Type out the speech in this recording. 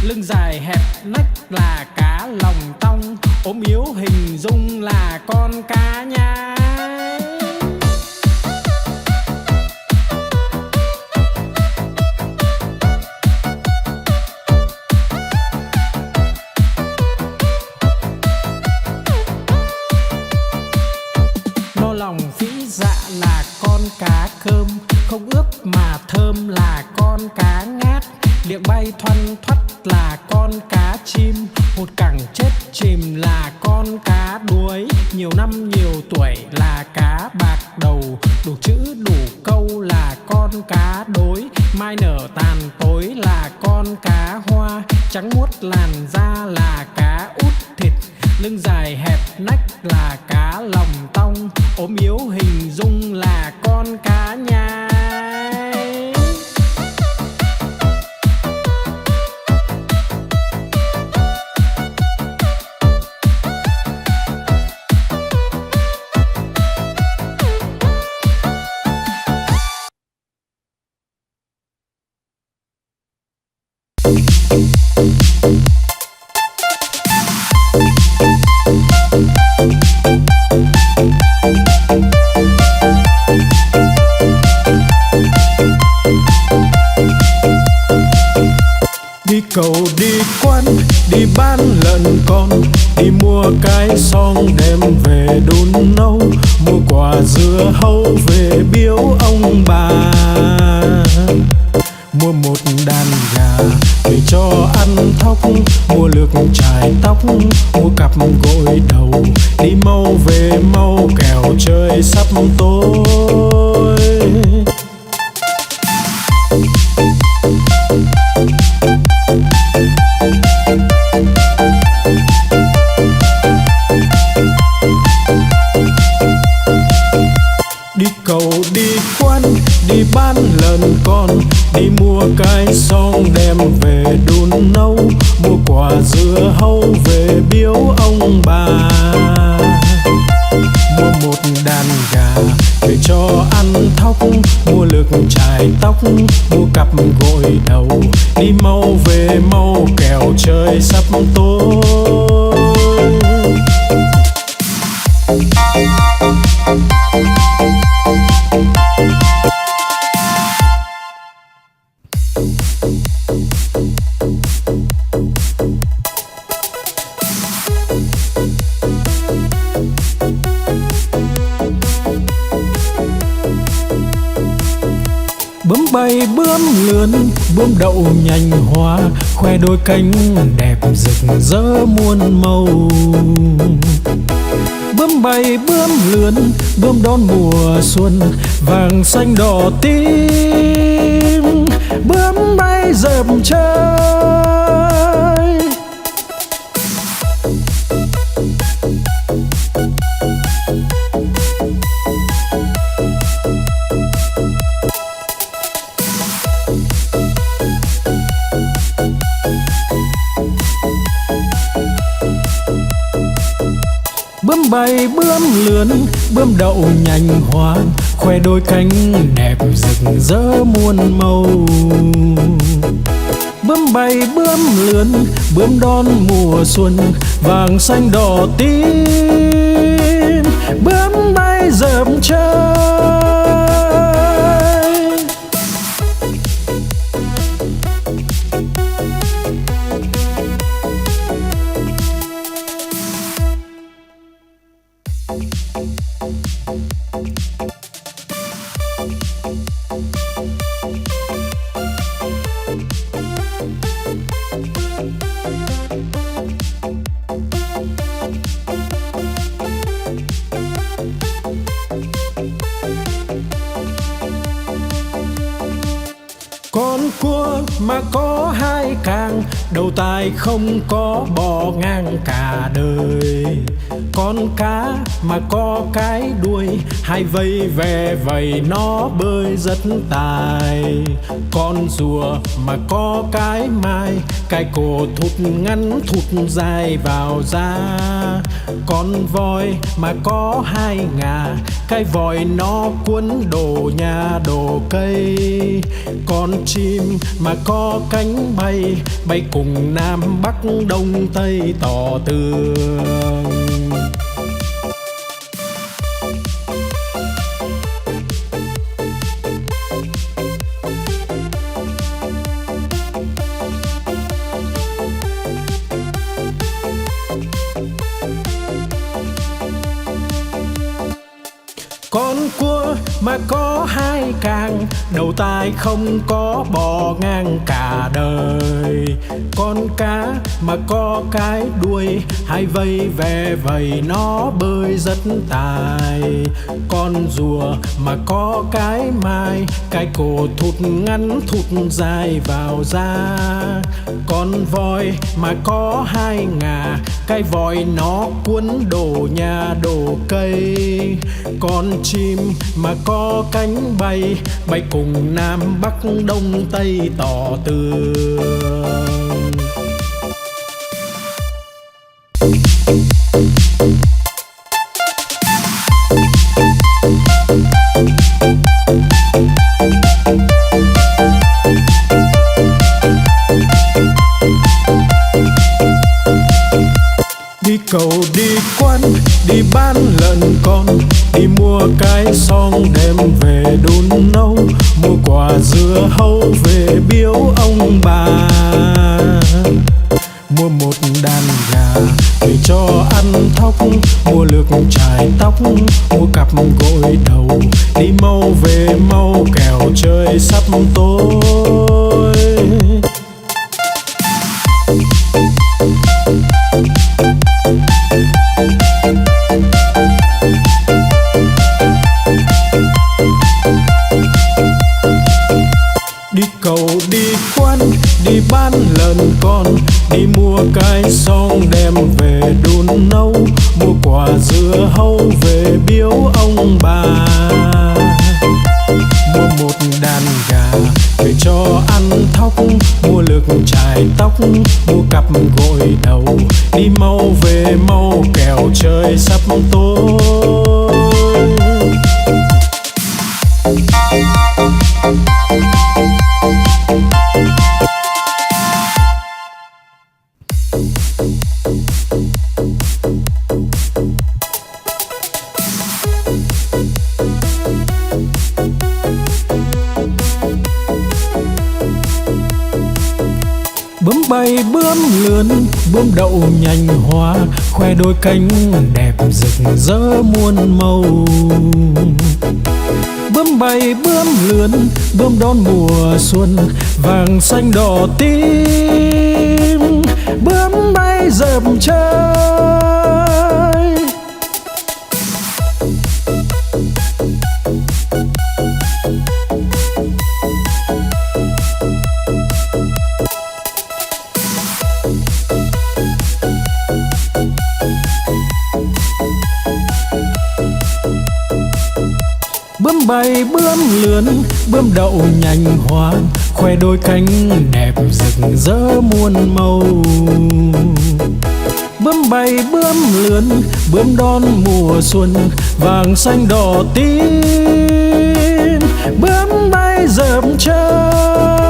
lưng dài hẹp nách là cá lòng tong, ốm yếu hình dung là con cá nhái. No lòng phĩ dạ là con cá cơm, không ướp mà thơm là con cá ngát. Miệng bay thoăn thoắt là con cá chim, hụt cẳng chết chìm là con cá đuối. Nhiều năm nhiều tuổi là cá bạc đầu, đủ chữ đủ câu là con cá đối. Mai nở tàn tối là con cá hoa, trắng muốt làn da là cá út thịt. Lưng dài hẹp nách là cá lòng tong, ốm yếu hình dung là con cá nhái. Đi cầu đi quán, đi bán lợn con, đi mua cái xong đem về đun nấu, mua quả dưa hấu về biếu ông bà, mua một đàn gà về cho ăn thóc, mua lược chải tóc, mua cặp gội đầu, đi mau về mau kẻo trời sắp tối. Đi cầu đi quán, đi bán lợn con, đi mua cái xong đem về đun nấu, mua quả dưa hấu về biếu ông bà, mua một đàn gà về cho ăn thóc, mua lược chải tóc, mua cặp gội đầu, đi mau về mau kẻo trời sắp tối. Bướm bay bướm lượn, bướm đậu nhành hoa, khoe đôi cánh đẹp rực rỡ muôn màu. Bướm bay bướm lượn, bướm đón mùa xuân, vàng xanh đỏ tím, bướm bay dợp trời. Bướm bay bướm lượn, bướm đậu nhành hoa, khoe đôi cánh đẹp rực rỡ muôn màu. Bướm bay bướm lượn, bướm đón mùa xuân, vàng xanh đỏ tím, bướm bay dợp trời. Con cua mà có hai càng, đầu tai không có bò ngang cả đời. Con cá mà có cái đuôi, hai vây ve vầy nó bơi rất tài. Con rùa mà có cái mai, cái cổ thụt ngắn thụt dài vào da. Con voi mà có hai ngà, cái vòi nó cuốn đồ nhà đồ cây. Con chim mà có cánh bay, bay cùng Nam Bắc Đông Tây tỏ tường. Con cua mà có hai càng, đầu tai không có bò ngang cả đời. Con cá mà có cái đuôi, hai vây ve vầy nó bơi rất tài. Con rùa mà có cái mai, cái cổ thụt ngắn thụt dài vào da. Con voi mà có hai ngà, cái vòi nó cuốn đồ nhà đồ cây. Con chim mà có cánh bay, bay cùng Nam Bắc Đông Tây tỏ tường. Đi cầu đi quan, đi bán lợn con, đi mua cái xong đem về đun nấu, mua quả dưa hấu về biếu ông bà. Mua một đàn gà về cho ăn thóc, mua lược chải tóc, mua cặp gội đầu, đi mau về mau kẻo trời sắp tối. Đi cầu đi quan, đi bán lợn con, đi mua cái xong đem về đun nấu, mua quả dưa hấu về biếu ông bà. Mua một đàn gà về cho ăn thóc, mua lược chải tóc, mua cặp gội đầu, đi mau về mau kẻo trời sắp tối. Bướm bay bướm lượn, bướm đậu nhành hoa, khoe đôi cánh đẹp rực rỡ muôn màu. Bướm bay bướm lượn, bướm đón mùa xuân, vàng xanh đỏ tím. Bướm bay dợp trời, bướm bay bướm lượn, bướm đậu nhành hoa, khoe đôi cánh đẹp rực rỡ muôn màu. Bướm bay bướm lượn, bướm đón mùa xuân, vàng xanh đỏ tím. Bướm bay dợp trời.